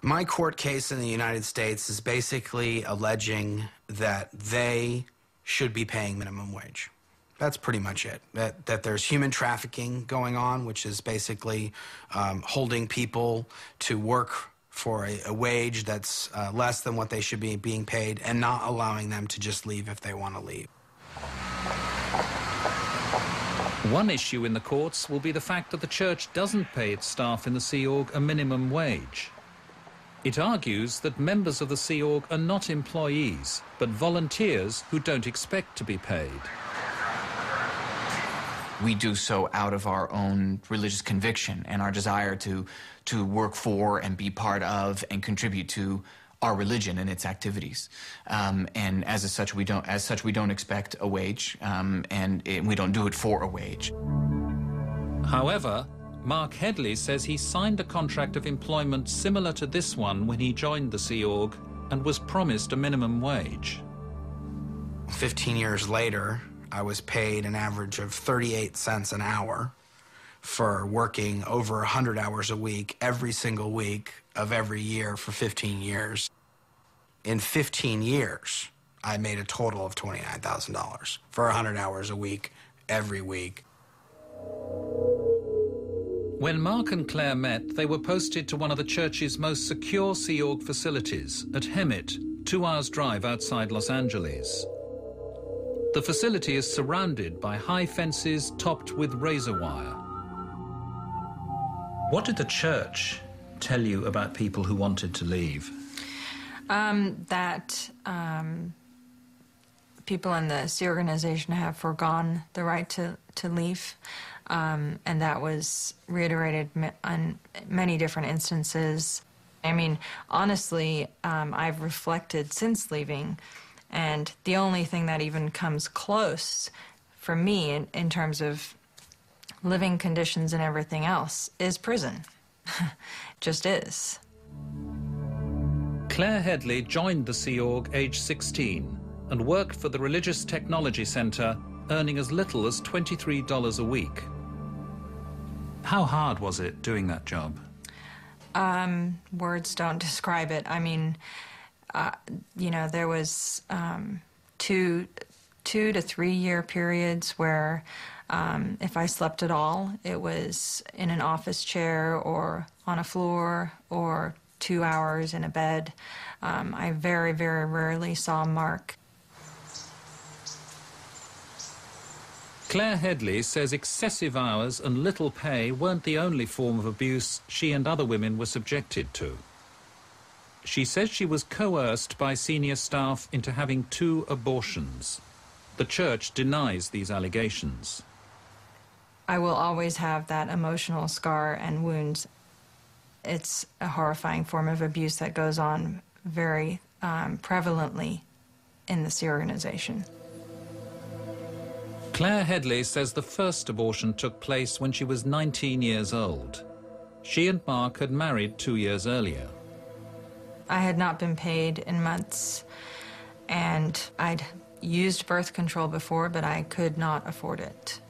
My court case in the United States is basically alleging that they should be paying minimum wage. That's pretty much it. That there's human trafficking going on, which is basically holding people to work for a wage that's less than what they should be being paid and not allowing them to just leave if they want to leave. One issue in the courts will be the fact that the church doesn't pay its staff in the Sea Org a minimum wage. It argues that members of the Sea Org are not employees, but volunteers who don't expect to be paid. We do so out of our own religious conviction and our desire to work for and be part of and contribute to our religion and its activities. And as such, we don't expect a wage, and we don't do it for a wage. However, Mark Headley says he signed a contract of employment similar to this one when he joined the Sea Org and was promised a minimum wage. 15 years later, I was paid an average of 38 cents an hour for working over 100 hours a week every single week of every year for 15 years. In 15 years, I made a total of $29,000 for 100 hours a week every week. When Mark and Claire met, they were posted to one of the church's most secure Sea Org facilities at Hemet, 2 hours' drive outside Los Angeles. The facility is surrounded by high fences topped with razor wire. What did the church tell you about people who wanted to leave? That people in the Sea organization have foregone the right to leave, and that was reiterated on many different instances. I mean, honestly, I've reflected since leaving, and the only thing that even comes close for me in terms of living conditions and everything else is prison. Just is. Claire Headley joined the Sea Org age 16 and worked for the Religious Technology Center, earning as little as $23 a week. How hard was it doing that job? Words don't describe it. I mean, you know, there was 2 to 3 year periods where if I slept at all, it was in an office chair or on a floor or 2 hours in a bed. I very, very rarely saw Mark. Claire Headley says excessive hours and little pay weren't the only form of abuse she and other women were subjected to. She says she was coerced by senior staff into having 2 abortions. The church denies these allegations. I will always have that emotional scar and wounds. It's a horrifying form of abuse that goes on very prevalently in the Sea organization. Claire Headley says the first abortion took place when she was 19 years old. She and Mark had married 2 years earlier. I had not been paid in months, and I'd used birth control before, but I could not afford it.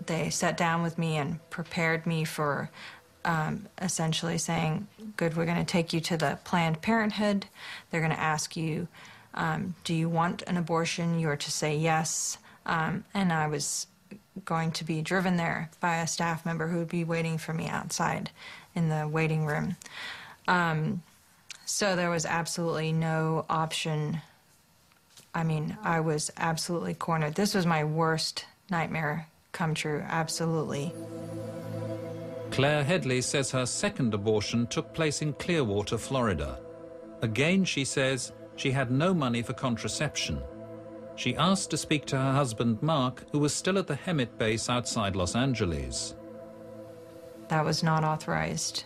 They sat down with me and prepared me for essentially saying, good, we're going to take you to the Planned Parenthood. They're going to ask you, do you want an abortion? You are to say yes. And I was going to be driven there by a staff member who would be waiting for me outside in the waiting room. So there was absolutely no option. I mean, I was absolutely cornered. This was my worst nightmare come true, absolutely. Claire Headley says her second abortion took place in Clearwater, Florida. Again, she says she had no money for contraception. She asked to speak to her husband, Mark, who was still at the Hemet base outside Los Angeles. That was not authorized.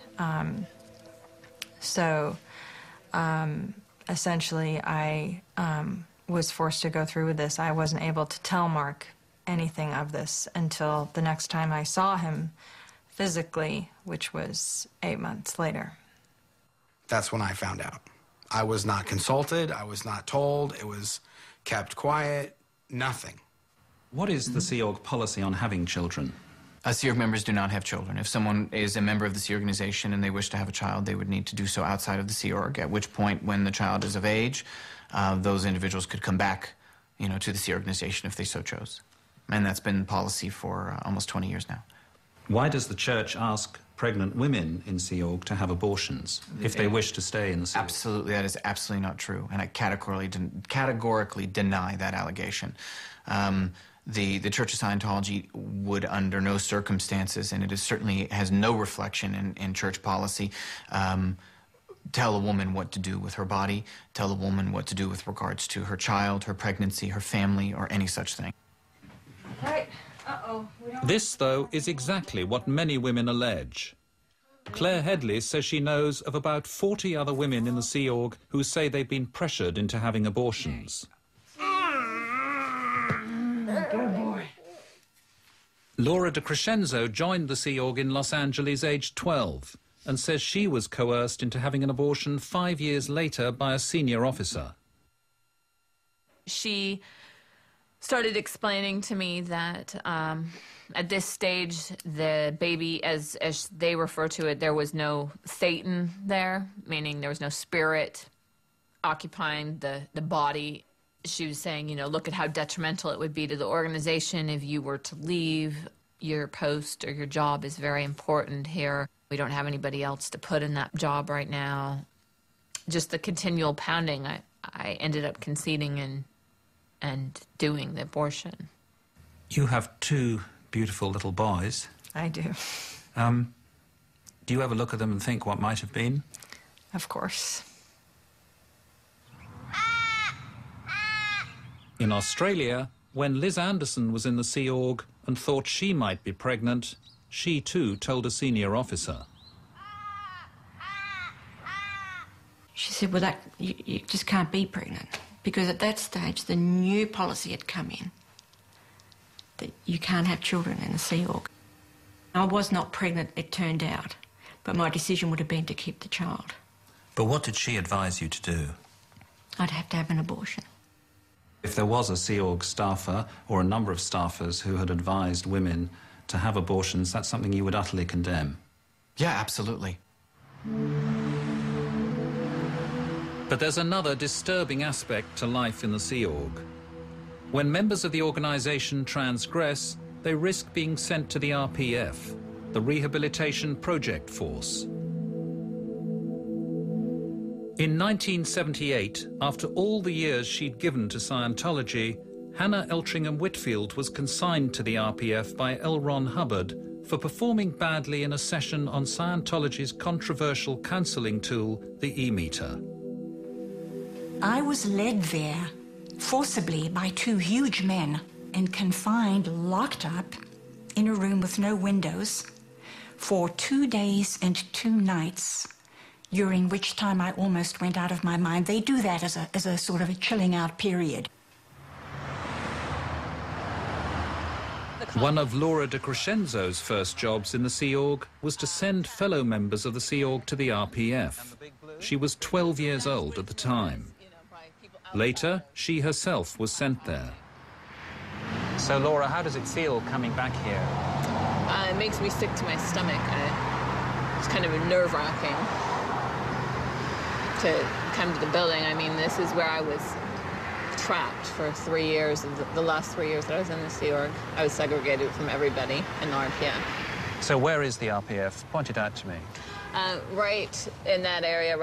Essentially, I was forced to go through with this. I wasn't able to tell Mark anything of this until the next time I saw him physically, which was 8 months later. That's when I found out. I was not consulted. I was not told. It was kept quiet. Nothing. What is the Sea Org policy on having children? Sea Org members do not have children. If someone is a member of the Sea organization and they wish to have a child, they would need to do so outside of the Sea Org, at which point, when the child is of age, those individuals could come back, you know, to the Sea organization if they so chose. And that's been policy for almost 20 years now. Why does the church ask pregnant women in Sea Org to have abortions if they wish to stay in the Sea Org? Absolutely, that is absolutely not true, and I categorically deny that allegation. The Church of Scientology would, under no circumstances, and it is certainly has no reflection in church policy, tell a woman what to do with her body, tell a woman what to do with regards to her child, her pregnancy, her family, or any such thing. All right. Uh-oh. This, though, is exactly what many women allege. Claire Headley says she knows of about 40 other women in the Sea Org who say they've been pressured into having abortions. Good boy. Laura DeCrescenzo joined the Sea Org in Los Angeles aged 12 and says she was coerced into having an abortion 5 years later by a senior officer. She started explaining to me that at this stage, the baby, as they refer to it, there was no Satan there, meaning there was no spirit occupying the body. She was saying, you know, look at how detrimental it would be to the organization if you were to leave. Your post or your job is very important here. We don't have anybody else to put in that job right now. Just the continual pounding, I ended up conceding and doing the abortion. You have 2 beautiful little boys. I do. Do you ever look at them and think what might have been? Of course. In Australia, when Liz Anderson was in the Sea Org and thought she might be pregnant, she too told a senior officer. She said, well, you just can't be pregnant, because at that stage the new policy had come in that you can't have children in the Sea Org. I was not pregnant, it turned out, but my decision would have been to keep the child. But what did she advise you to do? I'd have to have an abortion. If there was a Sea Org staffer or a number of staffers who had advised women to have abortions, that's something you would utterly condemn? Yeah, absolutely. But there's another disturbing aspect to life in the Sea Org. When members of the organisation transgress, they risk being sent to the RPF, the Rehabilitation Project Force. In 1978, after all the years she'd given to Scientology, Hannah Eltringham-Whitfield was consigned to the RPF by L. Ron Hubbard for performing badly in a session on Scientology's controversial counselling tool, the E-meter. I was led there forcibly by 2 huge men and confined, locked up in a room with no windows for 2 days and 2 nights, during which time I almost went out of my mind. They do that as a sort of a chilling out period. One of Laura DeCrescenzo's first jobs in the Sea Org was to send fellow members of the Sea Org to the RPF. She was 12 years old at the time. Later, she herself was sent there. So, Laura, how does it feel coming back here? It makes me sick to my stomach. It's kind of nerve-wracking to come to the building. I mean, this is where I was trapped for 3 years. The last 3 years that I was in the Sea Org, I was segregated from everybody in the RPF. So where is the RPF? Point it out to me. Right in that area.